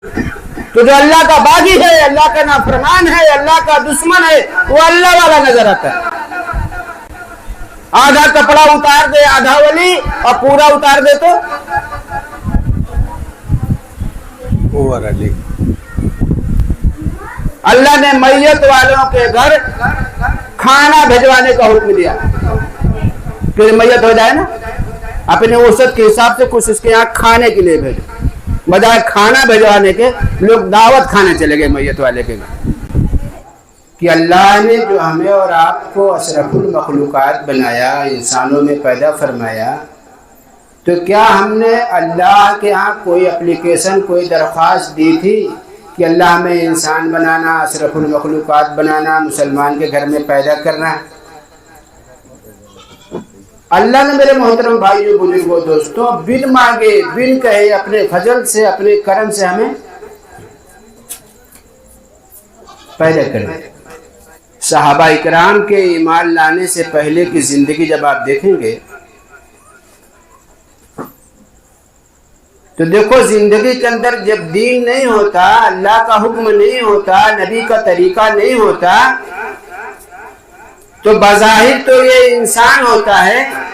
तो जो अल्लाह का बागी है, अल्लाह का नाफरमान है, अल्लाह का दुश्मन है, वो अल्लाह वाला नजर आता है। आधा कपड़ा उतार दे आधा वली और पूरा उतार दे तो ओवर अली। अल्लाह ने मैयत वालों के घर खाना भिजवाने का हुक्म दिया कि मैयत हो जाए ना, अपने औसत के हिसाब से कुछ उसके यहाँ खाने के लिए भेजो। बजाय खाना भिजवाने के लोग दावत खाने चले गए मैयत वाले के घर। कि अल्लाह ने जो हमें और आपको अशरफुल मखलूकात बनाया, इंसानों में पैदा फरमाया, तो क्या हमने अल्लाह के यहाँ कोई एप्लीकेशन, कोई दरख्वास्त दी थी कि अल्लाह हमें इंसान बनाना, अशरफुल मखलूकात बनाना, मुसलमान के घर में पैदा करना? अल्लाह ने मेरे मोहतरम भाइयों, बुजुर्गों, दोस्तों, बिन मांगे बिन कहे अपने फजल से, अपने करम से हमें पैदा कर दिया। सहाबा इकराम के ईमान लाने से पहले की जिंदगी जब आप देखेंगे तो देखो, जिंदगी के अंदर जब दीन नहीं होता, अल्लाह का हुक्म नहीं होता, नबी का तरीका नहीं होता, तो बज़ाहिर तो ये इंसान होता है,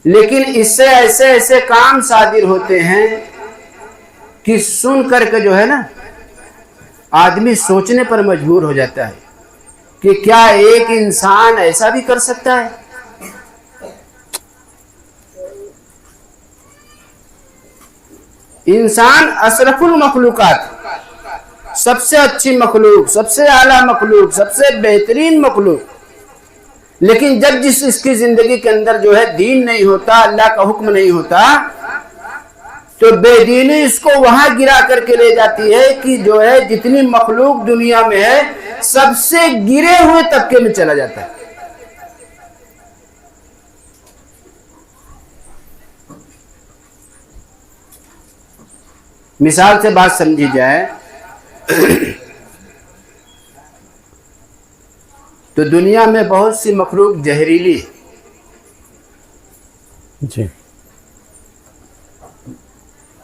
लेकिन इससे ऐसे ऐसे काम सादिर होते हैं कि सुन करके जो है ना, आदमी सोचने पर मजबूर हो जाता है कि क्या एक इंसान ऐसा भी कर सकता है? इंसान अशरफुल मखलूकात, सबसे अच्छी मखलूक, सबसे आला मखलूक, सबसे बेहतरीन मखलूक, लेकिन जब जिस इसकी जिंदगी के अंदर जो है दीन नहीं होता, अल्लाह का हुक्म नहीं होता, तो बेदीनी इसको वहां गिरा करके ले जाती है कि जो है जितनी मखलूक दुनिया में है सबसे गिरे हुए तबके में चला जाता है। मिसाल से बात समझी जाए तो दुनिया में बहुत सी मखलूक जहरीली जी,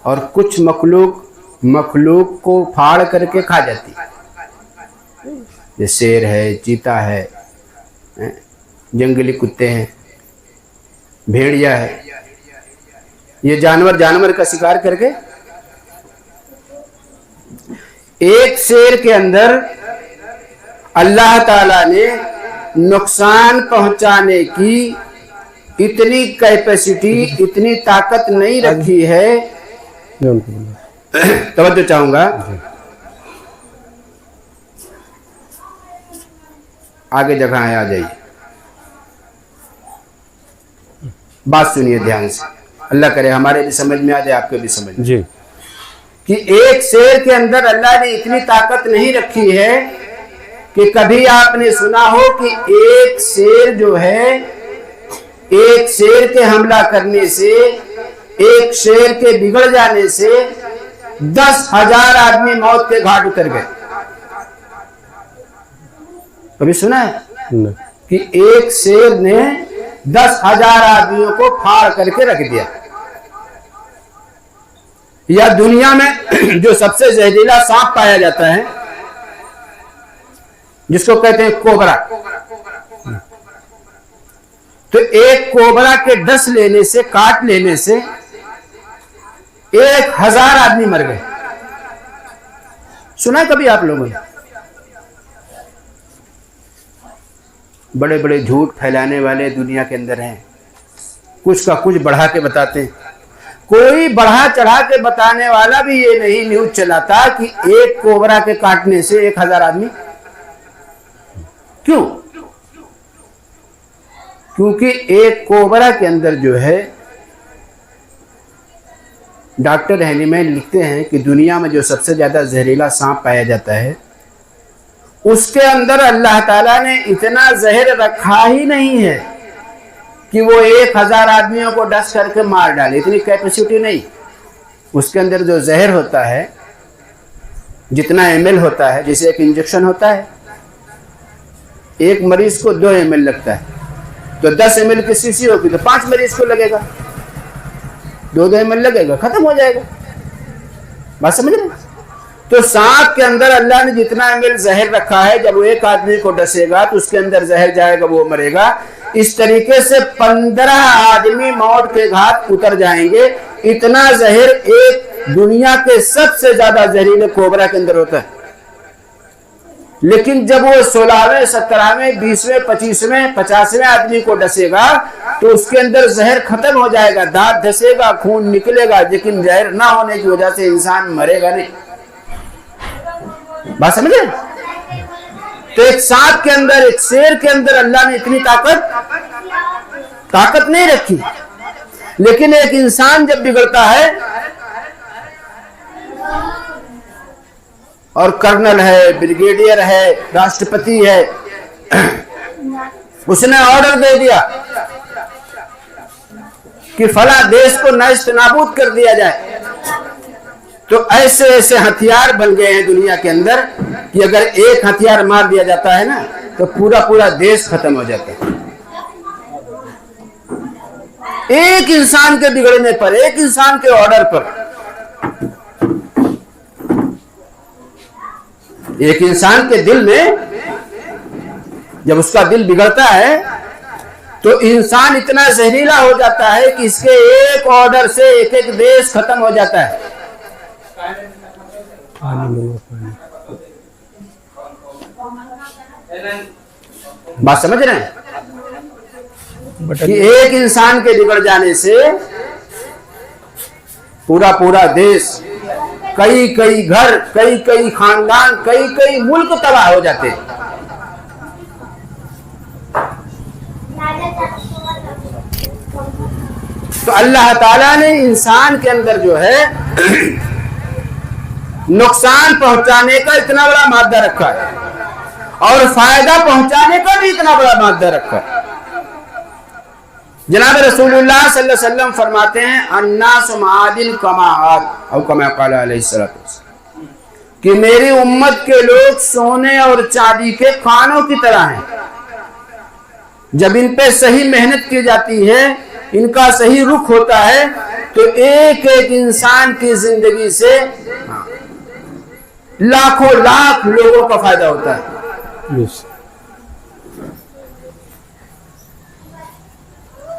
और कुछ मखलूक को फाड़ करके खा जाती है। जैसे शेर है, चीता है, जंगली कुत्ते हैं, भेड़िया है, ये जानवर का शिकार करके। एक शेर के अंदर अल्लाह ताला ने नुकसान पहुंचाने की इतनी कैपेसिटी, इतनी ताकत नहीं रखी है। तवज्जो चाहूंगा, आगे जगह है, आ जाइए, बात सुनिए ध्यान से, अल्लाह करे हमारे भी समझ में आ जाए, आपके भी समझ में जी। कि एक शेर के अंदर अल्लाह ने इतनी ताकत नहीं रखी है कि कभी आपने सुना हो कि एक शेर जो है, एक शेर के हमला करने से, एक शेर के बिगड़ जाने से 10,000 आदमी मौत के घाट उतर गए। कभी सुना है नहीं। कि एक शेर ने 10,000 आदमियों को फाड़ करके रख दिया? या दुनिया में जो सबसे जहरीला सांप पाया जाता है, जिसको कहते हैं कोबरा, तो एक कोबरा के डस लेने से, काट लेने से 1,000 आदमी मर गए। सुना कभी आप लोगों ने? बड़े बड़े झूठ फैलाने वाले दुनिया के अंदर हैं, कुछ का कुछ बढ़ा के बताते हैं। कोई बढ़ा चढ़ा के बताने वाला भी ये नहीं न्यूज चलाता कि एक कोबरा के काटने से 1,000 आदमी। क्यों? क्योंकि एक कोबरा के अंदर जो है, डॉक्टर हैनीमैन लिखते हैं कि दुनिया में जो सबसे ज्यादा जहरीला सांप पाया जाता है, उसके अंदर अल्लाह ताला ने इतना जहर रखा ही नहीं है कि वो 1,000 आदमियों को डस करके मार डाले, इतनी कैपेसिटी नहीं। उसके अंदर जो जहर होता है, जितना ml होता है, जैसे एक इंजेक्शन होता है, एक मरीज को 2 ml लगता है, तो 10 ml की शीशी होगी तो 5 मरीज को लगेगा। 2 दिन लगेगा, खत्म हो जाएगा। बात समझ रहे? तो सांप के अंदर अल्लाह ने जितना ml जहर रखा है, जब वो एक आदमी को डसेगा तो उसके अंदर जहर जाएगा, वो मरेगा। इस तरीके से 15 आदमी मौत के घाट उतर जाएंगे। इतना जहर एक दुनिया के सबसे ज्यादा जहरीले कोबरा के अंदर होता है। लेकिन जब वो 16वें, 17वें, 20वें, 25वें, 50वें आदमी को डसेगा तो उसके अंदर जहर खत्म हो जाएगा, दांत धसेगा, खून निकलेगा, लेकिन जहर ना होने की वजह से इंसान मरेगा नहीं। बात समझे? तो एक सांप के अंदर, एक शेर के अंदर अल्लाह ने इतनी ताकत नहीं रखी। लेकिन एक इंसान जब बिगड़ता है और कर्नल है, ब्रिगेडियर है, राष्ट्रपति है, उसने ऑर्डर दे दिया कि फला देश को नष्ट नाबूद कर दिया जाए, तो ऐसे ऐसे हथियार बन गए हैं दुनिया के अंदर कि अगर एक हथियार मार दिया जाता है ना तो पूरा पूरा देश खत्म हो जाता है। एक इंसान के बिगड़ने पर, एक इंसान के ऑर्डर पर। एक इंसान के दिल में जब उसका दिल बिगड़ता है तो इंसान इतना जहरीला हो जाता है कि इसके एक ऑर्डर से एक एक देश खत्म हो जाता है। बात समझ रहे हैं कि एक इंसान के बिगड़ जाने से पूरा पूरा देश, कई कई घर, कई कई खानदान, कई कई मुल्क तबाह हो जाते हैं। तो अल्लाह ताला ने इंसान के अंदर जो है नुकसान पहुंचाने का इतना बड़ा मादा रखा है और फायदा पहुंचाने का भी इतना बड़ा मादा रखा है। जनाब रसूलुल्लाह सल्लल्लाहु अलैहि वसल्लम फरमाते हैं, अन्नासु मादिन कमाआत और कमा क़ाल अलैहिस्सलातु, कि मेरी उम्मत के लोग सोने और चांदी के खानों की तरह हैं। जब इन पे सही मेहनत की जाती है, इनका सही रुख होता है, तो एक एक इंसान की जिंदगी से लाखों लाख लोगों का फायदा होता है।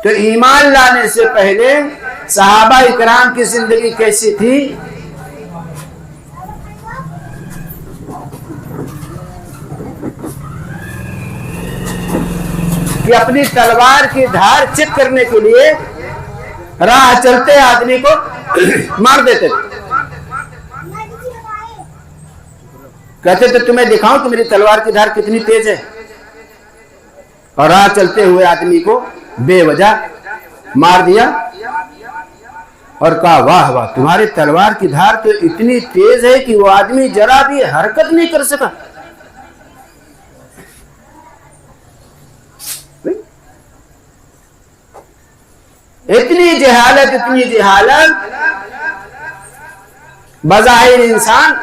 तो ईमान लाने से पहले सहाबा इकराम की जिंदगी कैसी थी? कि अपनी तलवार की धार चेक करने के लिए राह चलते आदमी को मार देते थे। कहते थे तुम्हें दिखाऊं कि मेरी तलवार की धार कितनी तेज है, और राह चलते हुए आदमी को बेवजह मार दिया और कहा वाह वाह, तुम्हारी तलवार की धार तो इतनी तेज है कि वो आदमी जरा भी हरकत नहीं कर सका। इतनी जहालत, इतनी जहालत। बज़ाहिर इंसान,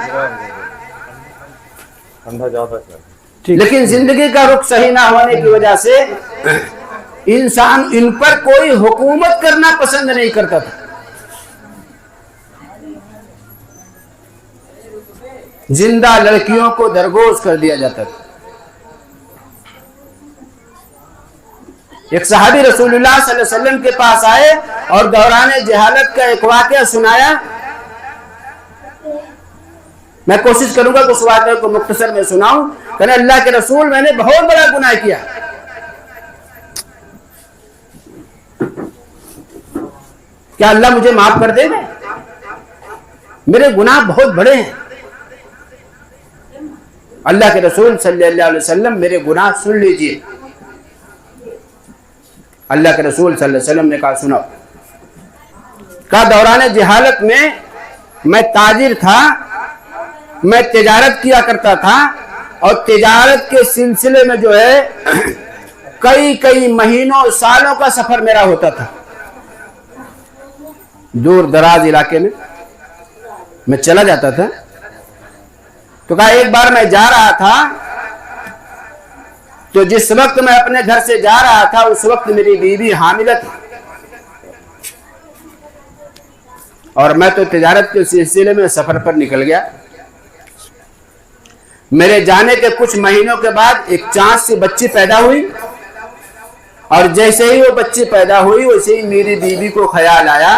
लेकिन जिंदगी का रुख सही ना होने की वजह से इंसान इन पर कोई हुकूमत करना पसंद नहीं करता था। जिंदा लड़कियों को दरगोश कर दिया जाता था। एक सहाबी रसूलुल्लाह सल्लल्लाहु अलैहि वसल्लम के पास आए और दौरान जहालत का एक वाक़या सुनाया। मैं कोशिश करूंगा कि उस वाक़े को मुख्तसर में सुनाऊं। कहने अल्लाह के रसूल, मैंने बहुत बड़ा गुनाह किया। क्या अल्लाह मुझे माफ कर देगा? मेरे गुनाह बहुत बड़े हैं। अल्लाह के रसूल सल्लल्लाहु अलैहि वसल्लम, मेरे गुनाह सुन लीजिए। अल्लाह के रसूल सल्लल्लाहु अलैहि वसल्लम ने कहा सुनो। का दौरान जहालत में मैं ताजिर था, मैं तिजारत किया करता था, और तिजारत के सिलसिले में जो है कई कई महीनों सालों का सफर मेरा होता था। दूर दराज इलाके में मैं चला जाता था। तो कहा एक बार मैं जा रहा था, तो जिस वक्त मैं अपने घर से जा रहा था उस वक्त मेरी बीवी हामिला थी। और मैं तो तिजारत के सिलसिले में सफर पर निकल गया। मेरे जाने के कुछ महीनों के बाद एक चांद सी बच्ची पैदा हुई, और जैसे ही वो बच्ची पैदा हुई वैसे ही मेरी बीवी को ख्याल आया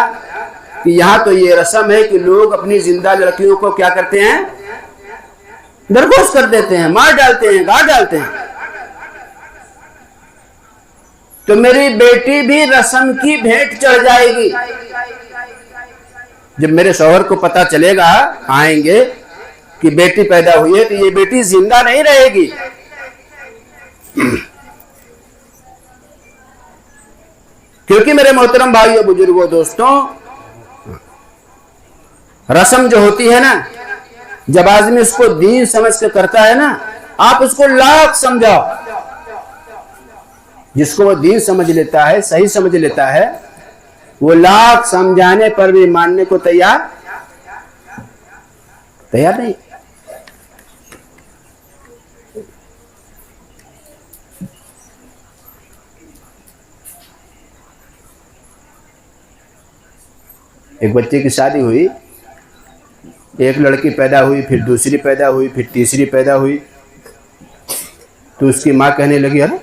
कि यहाँ तो ये रस्म है कि लोग अपनी जिंदा लड़कियों को क्या करते हैं, दरगोश कर देते हैं, मार डालते हैं, गाड़ डालते हैं। तो मेरी बेटी भी रस्म की भेंट चढ़ जाएगी। जब मेरे शौहर को पता चलेगा, आएंगे कि बेटी पैदा हुई है, तो ये बेटी जिंदा नहीं रहेगी। क्योंकि मेरे मोहतरम भाइयों, बुजुर्गों, दोस्तों, रस्म जो होती है ना, जब आदमी उसको दीन समझ के करता है ना, आप उसको लाख समझाओ, जिसको वो दीन समझ लेता है, सही समझ लेता है, वो लाख समझाने पर भी मानने को तैयार नहीं। एक बच्चे की शादी हुई, एक लड़की पैदा हुई, फिर दूसरी पैदा हुई, फिर तीसरी पैदा हुई। तो उसकी माँ कहने लगी, अरे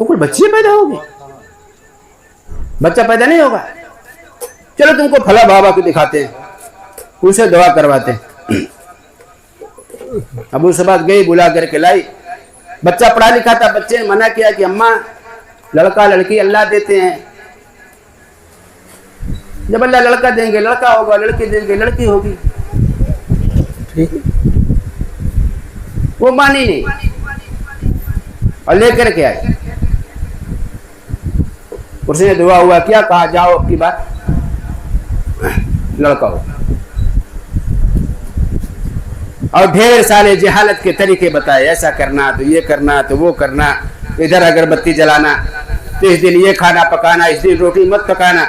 तो कोई बच्ची पैदा होगी, बच्चा पैदा नहीं होगा, चलो तुमको फला बाबा को दिखाते हैं, उनसे दवा करवाते हैं। अब उस बात गई, बुला करके लाई। बच्चा पढ़ा लिखा था, बच्चे ने मना किया कि अम्मा लड़का लड़की अल्लाह देते हैं, जब अल्लाह लड़का देंगे लड़का होगा, लड़की देंगे लड़की होगी। ठीक, वो मानी नहीं और लेकर के आई। उसने दुआ हुआ किया, कहा जाओ अब की बात लड़का हो, और ढेर सारे जहालत के तरीके बताए, ऐसा करना तो ये करना तो वो करना, इधर अगरबत्ती जलाना तो इस दिन ये खाना पकाना, इस दिन रोटी मत पकाना।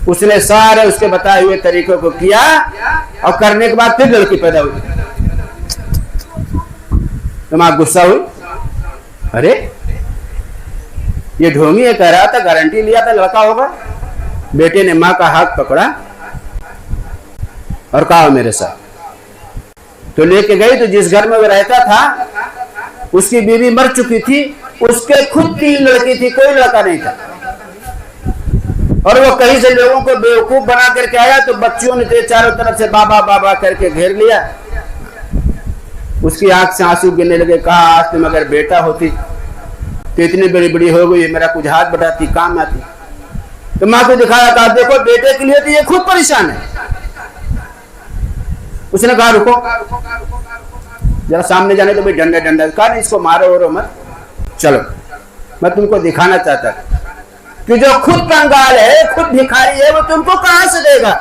उसने सारे उसके बताए हुए तरीकों को किया, और करने के बाद फिर लड़की पैदा हुई। तो मां गुस्सा हुई, अरे ये ढोंगी ये कह रहा था, गारंटी लिया था लड़का होगा। बेटे ने मां का हाथ पकड़ा और कहा मेरे साथ। तो लेके गई, तो जिस घर में वो रहता था उसकी बीवी मर चुकी थी, उसके खुद 3 लड़की थी, कोई लड़का नहीं था। और वो कहीं से लोगों को बेवकूफ बना करके आया, तो बच्चियों ने चारों तरफ से बाबा बाबा करके घेर लिया। उसकी आंख से आंसू गिरने लगे। कहा आज तुम अगर बेटा होती तो इतनी बड़ी बड़ी हो गई, मेरा कुछ हाथ बढ़ाती, काम आती। तो माँ को दिखाया, कहा देखो बेटे के लिए तो ये खुद परेशान है। उसने कहा रुको जरा, सामने जाने तो भाई डंडा डंडा। कहा नहीं, इसको मारो और मत, चलो मैं तुमको दिखाना चाहता कि जो खुद कंगाल है, खुद भिखारी है, वो तुमको कहां से देगा।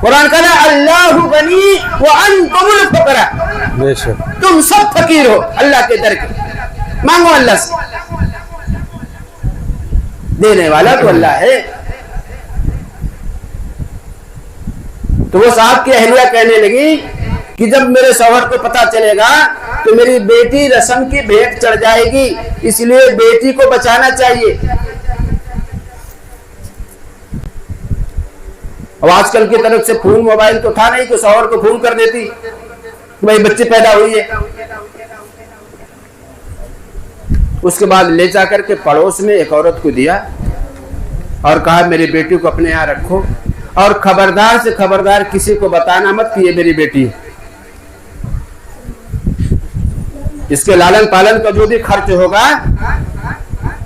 कुरान कहता है अल्लाहु गनी व अंतुमुल फुकरा, तुम सब फकीर हो अल्लाह के दर के, मांगो अल्लाह से, देने वाला तो अल्लाह है। तो वो साहब की अहलिया कहने लगी कि जब मेरे शौहर को पता चलेगा तो मेरी बेटी रस्म की भेंट चढ़ जाएगी, इसलिए बेटी को बचाना चाहिए। अब आजकल की तरफ से फोन मोबाइल तो था नहीं, तो शौहर को फोन कर देती कि भाई बच्ची पैदा हुई है। उसके बाद ले जाकर के पड़ोस में एक औरत को दिया और कहा मेरी बेटी को अपने यहाँ रखो, और खबरदार से खबरदार किसी को बताना मत कि ये मेरी बेटी है। इसके लालन पालन का जो भी खर्च होगा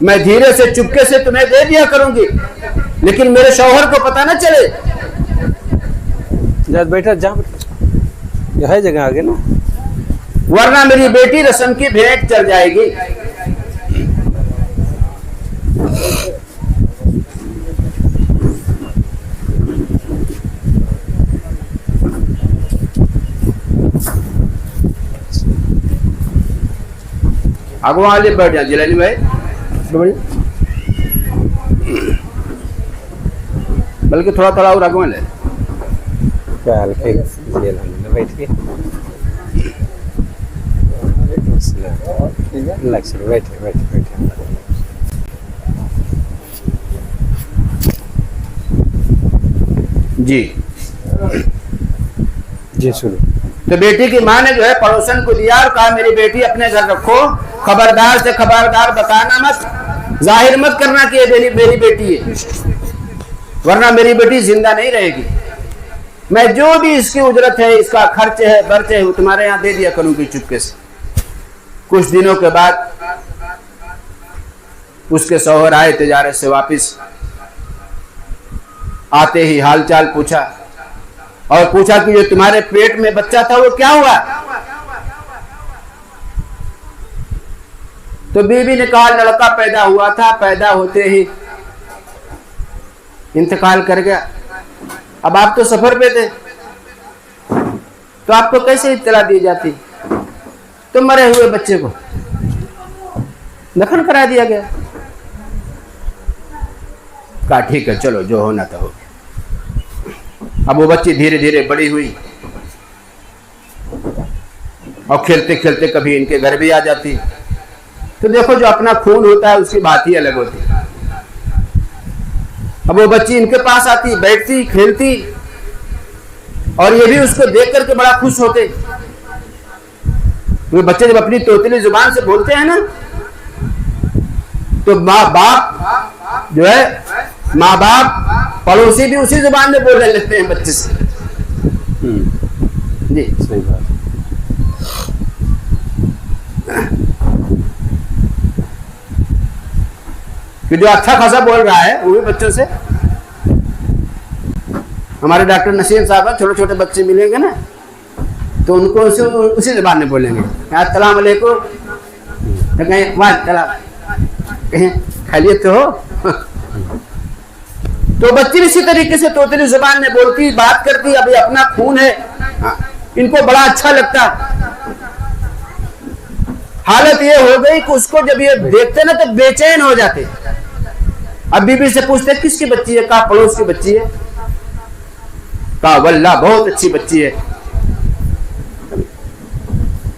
मैं धीरे से चुपके से तुम्हें दे दिया करूंगी, लेकिन मेरे शौहर को पता ना चले। जा बैठा, जा है जगह आगे ना, वरना मेरी बेटी रस्म की भेंट चढ़ जाएगी। आगो वाले बैठ जाए जिलानी भाई, बल्कि थोड़ा थोड़ा और आगो ले बैठ के बैठे बैठे बैठे। जी जी सुनो। तो बेटी की माँ ने जो है पड़ोसन को दिया और कहा मेरी बेटी अपने घर रखो, खबरदार से खबरदार, बताना मत, जाहिर मत करना कि ये मेरी बेटी है, वरना मेरी बेटी जिंदा नहीं रहेगी। मैं जो भी इसकी उजरत है, इसका खर्च है, बर्च है, वो तुम्हारे यहाँ दे दिया करूंगी चुपके से। कुछ दिनों के बाद उसके शौहर आए तिजारत से वापस, आते ही हालचाल पूछा और पूछा कि जो तुम्हारे पेट में बच्चा था वो क्या हुआ। तो बीवी ने कहा लड़का पैदा हुआ था, पैदा होते ही इंतकाल कर गया। अब आप तो सफर पे थे, तो आपको कैसे इत्तला दी जाती? तो मरे हुए बच्चे को दफन करा दिया गया। कहा ठीक है, चलो जो होना था हो गया। अब वो बच्ची धीरे धीरे बड़ी हुई और खेलते खेलते कभी इनके घर भी आ जाती। तो देखो जो अपना खून होता है उसकी बात ही अलग होती है। अब वो बच्ची इनके पास आती, बैठती, खेलती और ये भी उसको देख करके बड़ा खुश होते। वो बच्चे जब अपनी तोतली जुबान से बोलते हैं ना, तो माँ बाप जो है, माँ बाप पड़ोसी भी उसी जुबान में बोलने लगते हैं बच्चे से। जी सही बात। कि जो अच्छा खासा बोल रहा है वो भी बच्चों से। हमारे डॉक्टर नसीम साहब छोटे छोटे बच्चे मिलेंगे ना, तो उनको उसी जुबान में बोलेंगे, अस्सलाम वालेकुम, तो कहें वाह सलाम, कहें खैरियत तो हो। तो बच्ची इसी तरीके से तोतली जुबान में बोलती, बात करती। अभी अपना खून है, इनको बड़ा अच्छा लगता। हालत ये हो गई कि उसको जब ये देखते ना तो बेचैन हो जाते। अब बीबी से पूछते किसकी बच्ची है? कहा पड़ोस की बच्ची है। कहा वल्लाह बहुत अच्छी बच्ची है।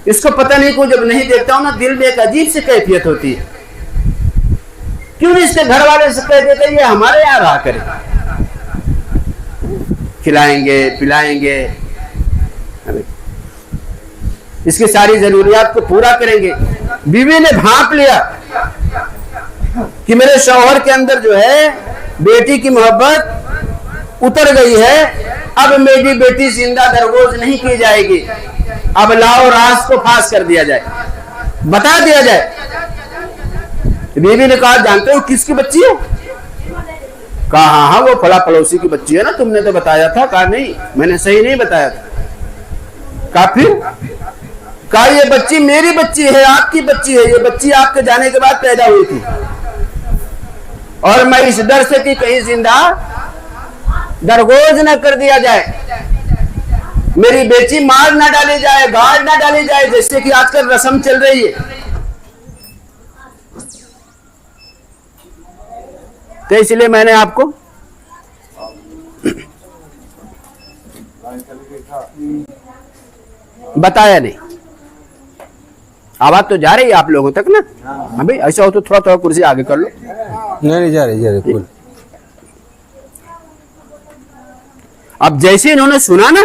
इसको पता नहीं को जब नहीं देखता हूं ना, दिल में एक अजीब सी कैफियत होती है। क्यों नहीं इसके घर वाले से कह देते ये हमारे यहाँ रहा करे, खिलाएंगे पिलाएंगे, इसकी सारी जरूरियात को पूरा करेंगे। बीवी ने भांप लिया कि मेरे शौहर के अंदर जो है बेटी की मोहब्बत उतर गई है, अब मेरी बेटी जिंदा दरगोज नहीं की जाएगी। अब लाओ राज को फांस कर दिया जाए, बता दिया जाए। बीवी ने कहा जानते हो किसकी बच्ची है? कहा हाँ हाँ वो फला पड़ोसी की बच्ची है ना, तुमने तो बताया था। कहा नहीं मैंने सही नहीं बताया था। कहा फिर? कहा ये बच्ची मेरी बच्ची है, आपकी बच्ची है। ये बच्ची आपके जाने के बाद पैदा हुई थी और मैं इस डर से कि कहीं जिंदा दरगोज न कर दिया जाए, मेरी बेटी मार ना डाली जाए, गाड़ ना डाली जाए, जैसे कि आजकल रस्म चल रही है। तो इसलिए मैंने आपको बताया नहीं। आवाज तो जा रही है आप लोगों तक ना? हाँ भाई, ऐसा हो तो थोड़ा थोड़ा कुर्सी आगे कर लो। नहीं जा रही फुल। अब जैसे इन्होंने सुना ना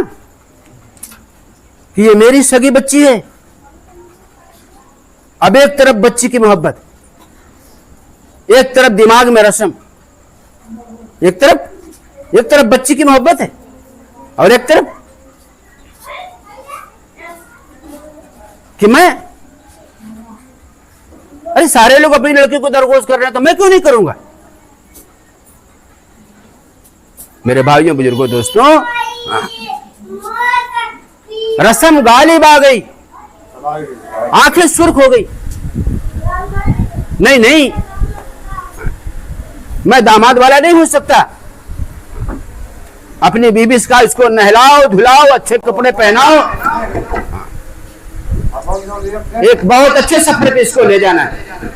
कि ये मेरी सगी बच्ची है, अब एक तरफ बच्ची की मोहब्बत, एक तरफ दिमाग में रस्म, एक तरफ बच्ची की मोहब्बत है और एक तरफ कि मैं, अरे सारे लोग अपनी लड़की को दरगोज कर रहे हैं तो मैं क्यों नहीं करूंगा? मेरे भाइयों बुजुर्गों दोस्तों, रस्म गालिब आ गई, आंखें सुर्ख हो गई। नहीं नहीं, मैं दामाद वाला नहीं हो सकता। अपनी बीबी का इसको नहलाओ धुलाओ, अच्छे कपड़े पहनाओ, एक बहुत अच्छे सफर पे इसको ले जाना है।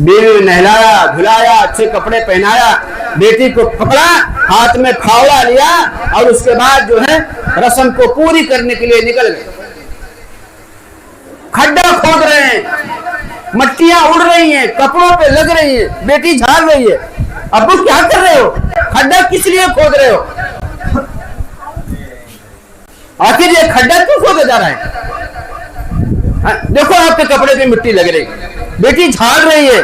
बीवी नहलाया धुलाया, अच्छे कपड़े पहनाया, बेटी को पकड़ा, हाथ में फावड़ा लिया और उसके बाद जो है रस्म को पूरी करने के लिए निकल गए। खड्डा खोद रहे हैं, मट्टियां उड़ रही हैं, कपड़ों पे लग रही हैं, बेटी झाड़ रही है। अब्बू क्या कर रहे हो, खड्डा किस लिए खोद रहे हो, आखिर ये खड्डा क्यों खोदा जा रहा है? देखो आपके कपड़े पे मिट्टी लग रही, बेटी झाड़ रही है।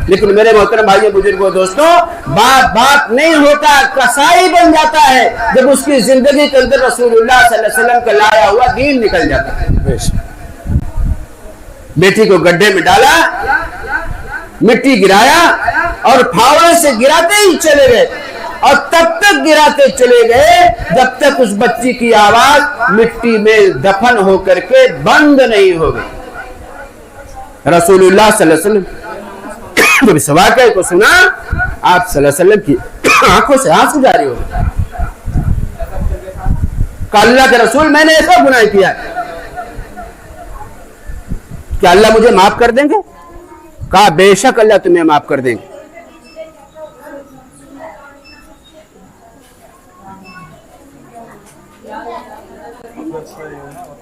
लेकिन मेरे मोहतरम भाइयों बुजुर्गों दोस्तों, बाप बाप नहीं होता, कसाई बन जाता है जब उसकी जिंदगी के अंदर रसूलुल्लाह सल्लल्लाहु अलैहि वसल्लम का लाया हुआ दीन निकल जाता है। बेटी को गड्ढे में डाला, मिट्टी गिराया और फावड़े से गिराते ही चले गए, और तब तक गिराते चले गए जब तक उस बच्ची की आवाज मिट्टी में दफन होकर के बंद नहीं हो गई। रसूलुल्लाह सल्लल्लाहु अलैहि वसल्लम जब इस वाक़े को सुना, आप सल्लल्लाहु अलैहि वसल्लम की आंखों से आंसू जारी हो गए। कहा अल्लाह के रसूल, मैंने ऐसा गुनाह किया, क्या अल्लाह मुझे माफ कर देंगे? कहा बेशक अल्लाह तुम्हें माफ कर देंगे।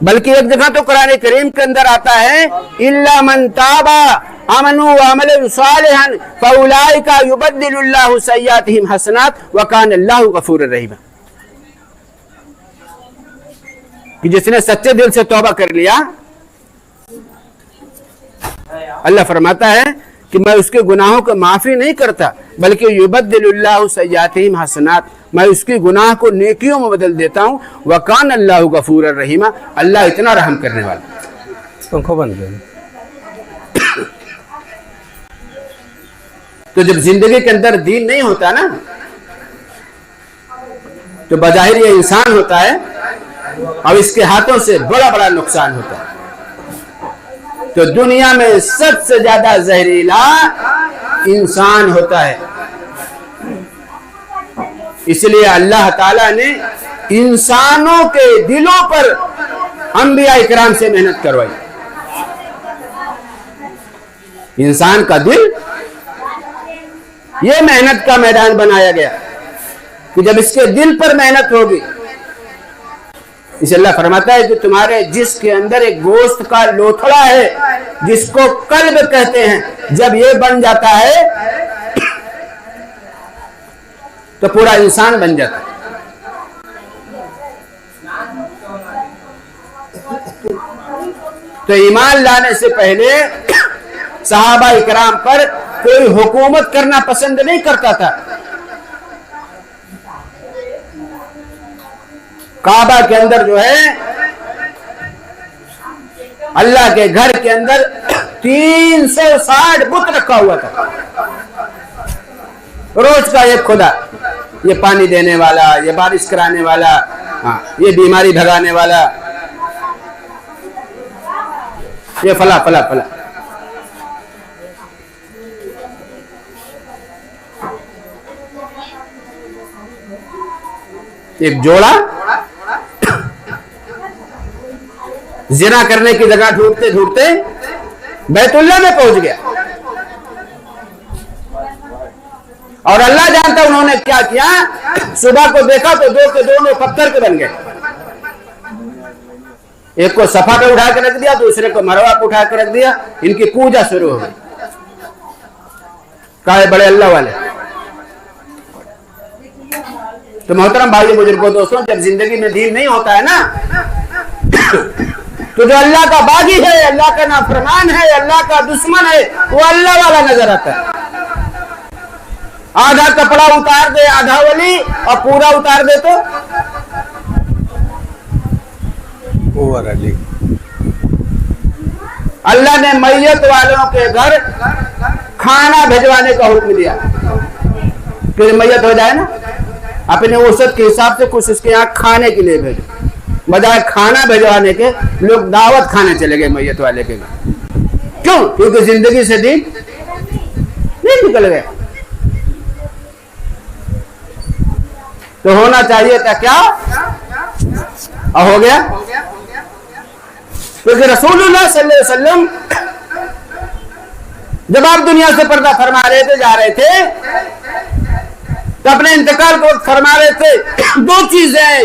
बल्कि एक जगह तो कुरान करीम के अंदर आता है, इल्ला मन ताबा आमनु व अमलु सालिहन फउलाइका युबद्दिलुल्लाहु सय्यातिहिम हसनात व कान अल्लाहु गफूरुर रहीम। कि जिसने सच्चे दिल से तौबा कर लिया, अल्लाह फरमाता है कि मैं उसके गुनाहों को माफी नहीं करता, बल्कि युबद्दिलुल्लाहु सय्यातिहिम हसनात, मैं उसकी गुनाह को नेकियों में बदल देता हूँ। वकान अल्लाहु गफूरुर रहीम, अल्लाह इतना रहम करने वाला। पंखो बंद कर। तो जब जिंदगी के अंदर दीन नहीं होता ना, तो बजाहिर ये इंसान होता है और इसके हाथों से बड़ा बड़ा नुकसान होता है। तो दुनिया में सबसे ज्यादा जहरीला इंसान होता है। इसलिए अल्लाह ताला ने इंसानों के दिलों पर अंबिया इकराम से मेहनत करवाई। इंसान का दिल ये मेहनत का मैदान बनाया गया कि जब इसके दिल पर मेहनत होगी, इसे अल्लाह फरमाता है कि तुम्हारे जिसके अंदर एक गोश्त का लोथड़ा है जिसको कल्ब कहते हैं, जब ये बन जाता है तो पूरा इंसान बन जाता है। तो ईमान लाने से पहले सहाबा इकराम पर कोई हुकूमत करना पसंद नहीं करता था। काबा के अंदर जो है, अल्लाह के घर के अंदर 360 बुत रखा हुआ था। रोज का एक खुदा, ये पानी देने वाला, ये बारिश कराने वाला, हाँ, ये बीमारी भगाने वाला, ये फला फला फला। एक जोड़ा जिना करने की जगह ढूंढते ढूंढते बैतुल्लाह में पहुंच गया, और अल्लाह जानता उन्होंने क्या किया। सुबह को देखा तो दो के दोनों पत्थर के बन गए। एक को सफा पे उठा के रख दिया, दूसरे को मरवा पे उठा के रख दिया। इनकी पूजा शुरू हो गई। कहा बड़े अल्लाह वाले। तो मोहतरम भाई बुजुर्गों दोस्तों, जब जिंदगी में दीन नहीं होता है ना, तो जो अल्लाह का बागी है, अल्लाह का नाफरमान है, अल्लाह का दुश्मन है, वो अल्लाह वाला नजर आता है। आधा कपड़ा उतार दे आधा वली, और पूरा उतार दे तो ओवर। अल्लाह ने मैयत वालों के घर खाना भिजवाने का हुक्म दिया। फिर मैयत हो जाए ना, अपने औसत के हिसाब से कुछ उसके यहाँ खाने के लिए भेजो। बजाय खाना भिजवाने के लोग दावत खाने चले गए मैयत वाले के घर। क्यों? क्योंकि जिंदगी से दीन नहीं निकल गया। तो होना चाहिए था क्या, और हो गया। क्योंकि रसूलुल्लाह सल्लल्लाहु अलैहि वसल्लम जब आप दुनिया से पर्दा फरमा रहे थे, जा रहे थे, तो अपने इंतकाल को फरमा रहे थे,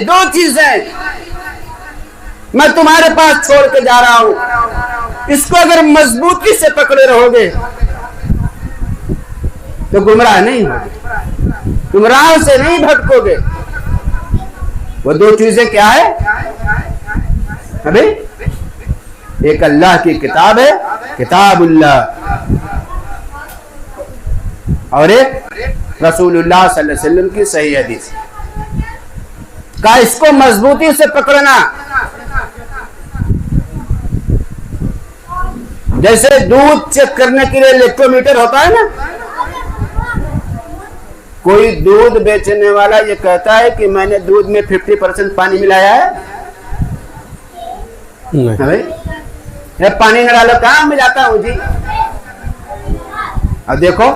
दो चीजें मैं तुम्हारे पास छोड़ के जा रहा हूं, इसको अगर मजबूती से पकड़े रहोगे तो गुमराह नहीं होगे। तुम राह से नहीं भटकोगे। वो दो चीजें क्या है अभी? एक अल्लाह की किताब है, किताबुल्लाह, और एक रसूलुल्लाह सल्लल्लाहु अलैहि वसल्लम की सही हदीस का। इसको मजबूती से पकड़ना। जैसे दूध चेक करने के लिए इलेक्ट्रोमीटर होता है ना, कोई दूध बेचने वाला ये कहता है कि मैंने दूध में 50% पानी मिलाया है? नहीं। ये पानी न डालो, कहाँ मिलाता हूं जी? अब देखो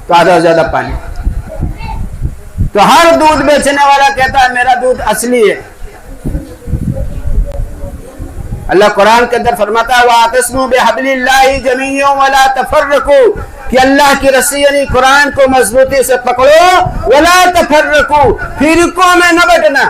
तो आधा से ज्यादा पानी। तो हर दूध बेचने वाला कहता है मेरा दूध असली है। अल्लाह कुरान के अंदर फरमाता है वातस्मु बिहब्लिल्लाहि जमीअन वला तफर्रकू, कि अल्लाह की रस्सी यानी कुरान को मजबूती से पकड़ो, वला तफर्रकू, फिरकों में न बंटना।